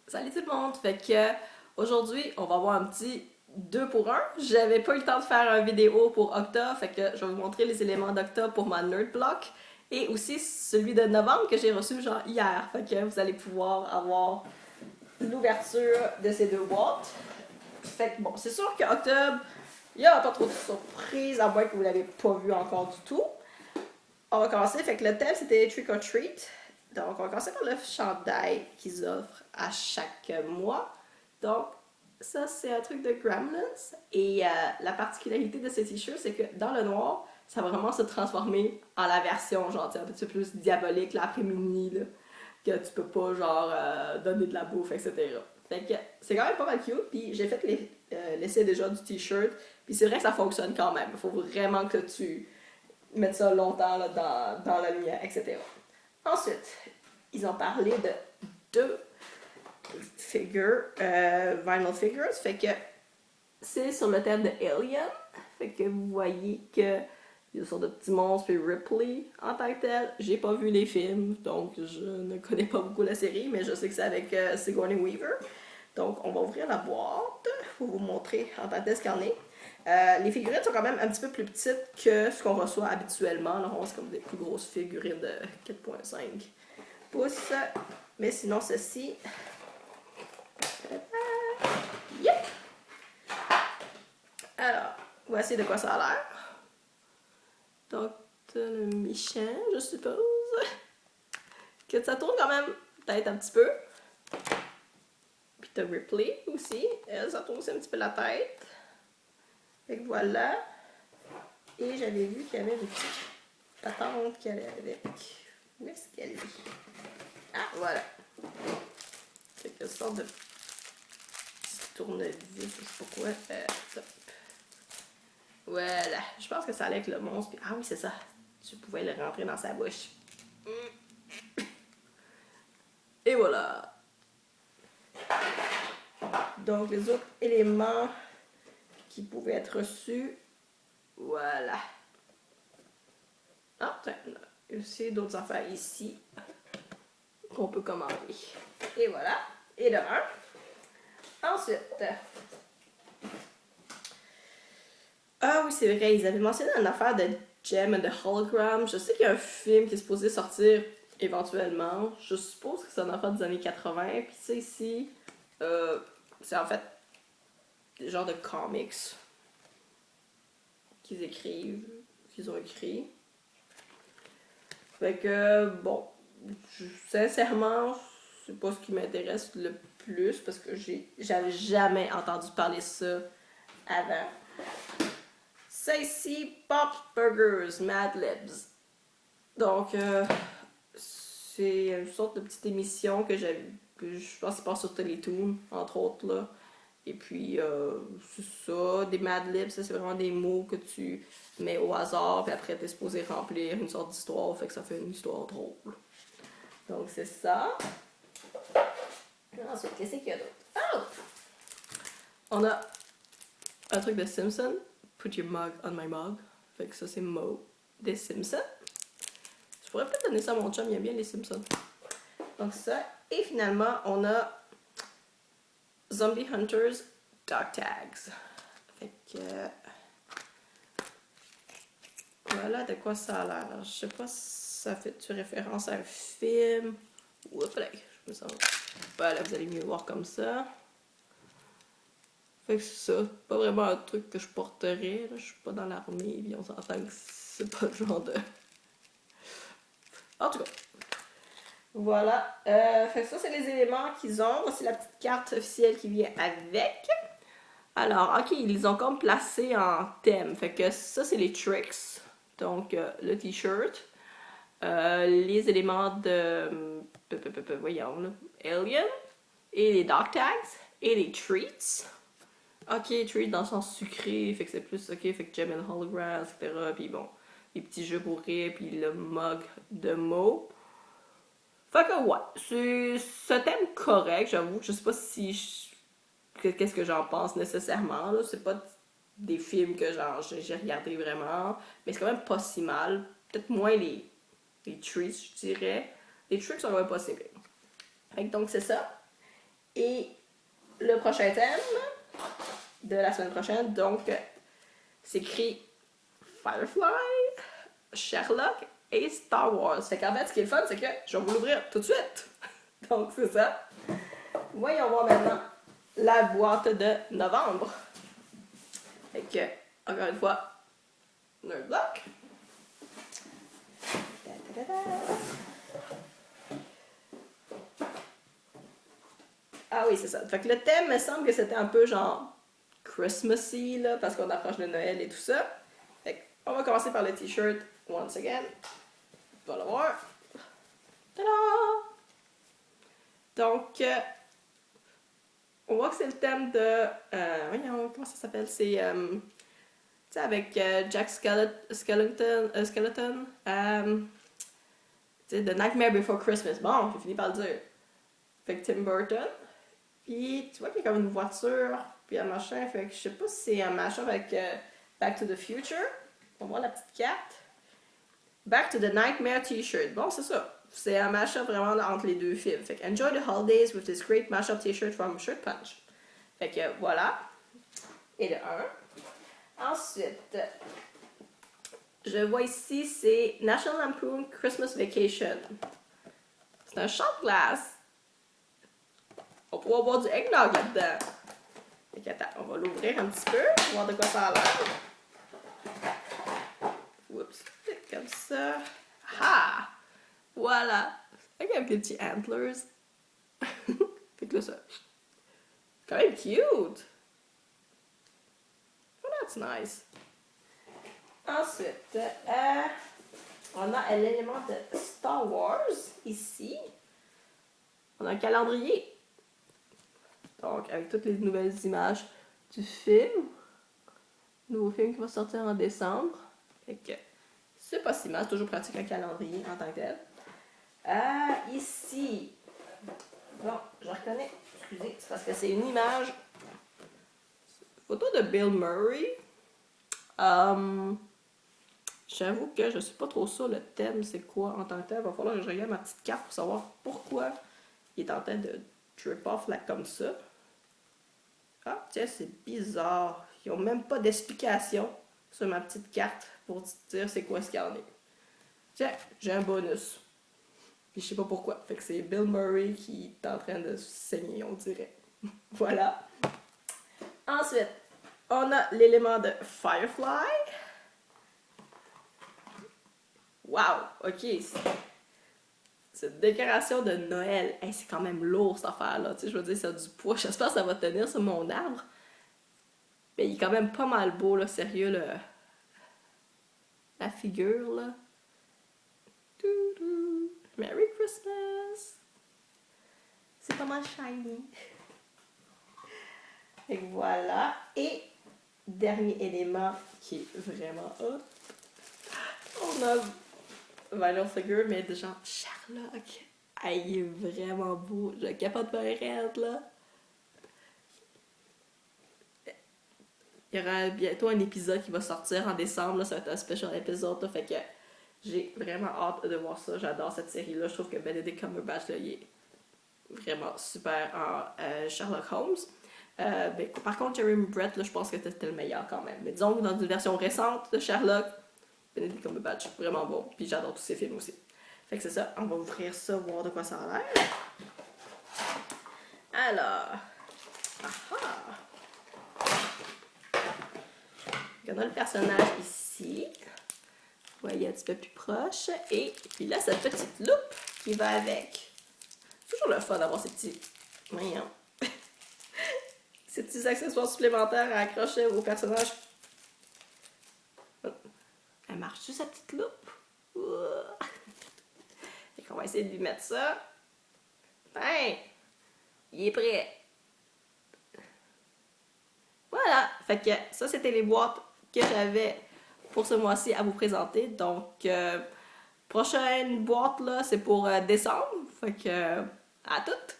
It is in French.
Salut tout le monde! Fait que aujourd'hui, on va avoir un petit 2 pour 1. J'avais pas eu le temps de faire une vidéo pour Octa, fait que je vais vous montrer les éléments d'Octa pour ma Nerd Block. Et aussi celui de novembre que j'ai reçu genre hier. Fait que vous allez pouvoir avoir l'ouverture de ces deux boîtes. Fait que bon, c'est sûr qu'octobre, il n'y aura pas trop de surprises, à moins que vous l'avez pas vu encore du tout. On va commencer, fait que le thème c'était Trick or Treat. Donc, on va commencer par le chandail qu'ils offrent à chaque mois. Donc, ça, c'est un truc de Gremlins. Et la particularité de ces t-shirts, c'est que dans le noir, ça va vraiment se transformer en la version, genre, un petit peu plus diabolique, l'après-midi, là, que tu peux pas, genre, donner de la bouffe, etc. Fait que c'est quand même pas mal cute. Puis j'ai fait l'essai déjà du t-shirt. Puis c'est vrai que ça fonctionne quand même. Il faut vraiment que tu mettes ça longtemps là, dans la lumière, etc. Ensuite, ils ont parlé de deux figures, vinyl figures, fait que c'est sur le thème de Alien, fait que vous voyez que il y a une sorte de petits monstres puis Ripley en tant que tel. J'ai pas vu les films, donc je ne connais pas beaucoup la série, mais je sais que c'est avec Sigourney Weaver. Donc on va ouvrir la boîte pour vous montrer en tant que tel ce qu'il y en est. Les figurines sont quand même un petit peu plus petites que ce qu'on reçoit habituellement. Là, c'est comme des plus grosses figurines de 4,5 pouces. Mais sinon, ceci. Yep! Alors, voici de quoi ça a l'air. Donc, le méchant, je suppose. Que ça tourne quand même peut-être un petit peu. Puis t'as Ripley aussi. Elle, ça tourne aussi un petit peu la tête. Fait que voilà. Et j'avais vu qu'il y avait des petites patentes qui allaient avec. Où est-ce qu'elle est? Ah, voilà. Quelque sorte de petit tournevis, je sais pas quoi. Top. Voilà. Je pense que ça allait avec le monstre. Puis, ah oui, c'est ça. Tu pouvais le rentrer dans sa bouche. Et voilà. Donc, les autres éléments qui pouvaient être reçus. Voilà. Ah, tiens, il y a aussi d'autres affaires ici qu'on peut commander. Et voilà. Et de un. Ensuite. Ah oui, c'est vrai, ils avaient mentionné une affaire de Gem and the Hologram. Je sais qu'il y a un film qui est supposé sortir éventuellement. Je suppose que c'est une affaire des années 80. Puis ça ici, c'est en fait des genres de comics qu'ils écrivent, qu'ils ont écrit. Fait que, bon, sincèrement, c'est pas ce qui m'intéresse le plus parce que j'avais jamais entendu parler de ça avant. Ça ici, Pop Burgers Mad Libs. Donc, c'est une sorte de petite émission que je pense qu'il passe sur Télétoon, entre autres, là. Et puis, c'est ça, des Mad Libs, ça c'est vraiment des mots que tu mets au hasard, puis après t'es supposé remplir une sorte d'histoire, fait que ça fait une histoire drôle. Donc, c'est ça. Ensuite, qu'est-ce qu'il y a d'autre? Oh! On a un truc de Simpson. Put your mug on my mug. Fait que ça, c'est Mo des Simpsons. Je pourrais peut-être donner ça à mon chum, il aime bien les Simpsons. Donc ça. Et finalement, on a Zombie Hunters Dog Tags. Fait que... voilà de quoi ça a l'air. Je sais pas si ça fait-tu référence à un film. Oups, là, je me sens... Voilà, vous allez mieux voir comme ça. Fait que c'est ça. Pas vraiment un truc que je porterais. Là. Je suis pas dans l'armée, puis on s'entend que c'est pas le genre de... En tout cas. Voilà. Fait que ça, c'est les éléments qu'ils ont. Voici la petite carte officielle qui vient avec. Alors, ok, ils les ont comme placés en thème. Fait que ça, c'est les tricks. Donc, le t-shirt. Les éléments de... voyons, là. Alien. Et les dog tags. Et les treats. Ok, treat dans le sens sucré, fait que c'est plus ok, fait que Gem and Hologram, etc. Puis bon, les petits jeux bourrés, puis le mug de Mo. Fait que ouais, c'est ce thème correct, j'avoue. Je sais pas si qu'est-ce que j'en pense nécessairement. Là. C'est pas des films que genre j'ai regardé vraiment, mais c'est quand même pas si mal. Peut-être moins les treats, je dirais. Les tricks sont quand même pas si bien. Fait que donc c'est ça. Et le prochain thème de la semaine prochaine, donc, c'est écrit Firefly, Sherlock et Star Wars. Fait qu'en fait, ce qui est le fun, c'est que je vais vous l'ouvrir tout de suite. Donc, c'est ça. Voyons voir maintenant la boîte de novembre. Fait que, encore une fois, Nerd Block. Ah oui, c'est ça. Fait que le thème me semble que c'était un peu genre Christmassy, là, parce qu'on approche de Noël et tout ça. Fait qu'on va commencer par le t-shirt, once again. On va le voir. Tada! Donc, on voit que c'est le thème de... voyons, comment ça s'appelle? C'est... tu sais, avec Jack Skellington... tu sais, The Nightmare Before Christmas. Bon, j'ai fini par le dire. Fait que Tim Burton. Puis, tu vois qu'il y a comme une voiture, puis un machin. Fait que je sais pas si c'est un machin avec Back to the Future. On voit la petite carte. Back to the Nightmare t-shirt. Bon, c'est ça. C'est un mashup vraiment entre les deux films. Fait que enjoy the holidays with this great mashup t-shirt from Shirt Punch. Fait que voilà. Et le 1. Ensuite, je vois ici, c'est National Lampoon Christmas Vacation. C'est un shot glass. On pourra boire du eggnog là-dedans. Fait que attends, on va l'ouvrir un petit peu, voir de quoi ça a l'air. Oups, comme ça. Ah! Voilà! Avec un petit antlers. Fait que là, ça. C'est quand même cute! Oh, that's nice. Ensuite, on a l'élément de Star Wars ici. On a un calendrier. Donc, avec toutes les nouvelles images du film. Nouveau film qui va sortir en décembre. Fait que c'est pas si mal, c'est toujours pratique un calendrier en tant que tel. Ici, bon, je reconnais, excusez, c'est parce que c'est une image, photo de Bill Murray. J'avoue que je suis pas trop sûre le thème c'est quoi en tant que tel. Il va falloir que je regarde ma petite carte pour savoir pourquoi il est en train de drip off là comme ça. Ah, tiens, c'est bizarre. Ils ont même pas d'explication sur ma petite carte pour dire c'est quoi ce qu'il y en est. Tiens, j'ai un bonus. Puis je sais pas pourquoi. Fait que c'est Bill Murray qui est en train de se saigner, on dirait. Voilà. Ensuite, on a l'élément de Firefly. Wow, ok. Cette décoration de Noël, hey, c'est quand même lourd cette affaire-là. Tu sais, je veux dire, ça a du poids. J'espère que ça va tenir sur mon arbre. Mais il est quand même pas mal beau, là, sérieux, la figure, là. Merry Christmas! C'est pas mal shiny. Et voilà. Et dernier élément qui est vraiment hot. On a vinyl figure, mais de genre Sherlock. Hey, il est vraiment beau. Je capote pas raide, là. Il y aura bientôt un épisode qui va sortir en décembre. Là, ça va être un special épisode. Là, fait que j'ai vraiment hâte de voir ça. J'adore cette série-là. Je trouve que Benedict Cumberbatch, là, il est vraiment super en Sherlock Holmes. Ben, par contre, Jeremy Brett, là, je pense que c'était le meilleur quand même. Mais disons que dans une version récente de Sherlock, Benedict Cumberbatch, vraiment bon. Puis j'adore tous ses films aussi. Fait que c'est ça. On va ouvrir ça, voir de quoi ça a l'air. Alors. On a le personnage ici. Vous voyez un petit peu plus proche. Et il a cette petite loupe qui va avec. C'est toujours le fun d'avoir ces petits... Voyons. Ces petits accessoires supplémentaires à accrocher au personnage. Elle marche sur sa petite loupe. Fait qu'on va essayer de lui mettre ça. Ben, il est prêt. Voilà. Fait que ça, c'était les boîtes que j'avais pour ce mois-ci à vous présenter. Donc, prochaine boîte, là, c'est pour décembre. Fait que, à toutes!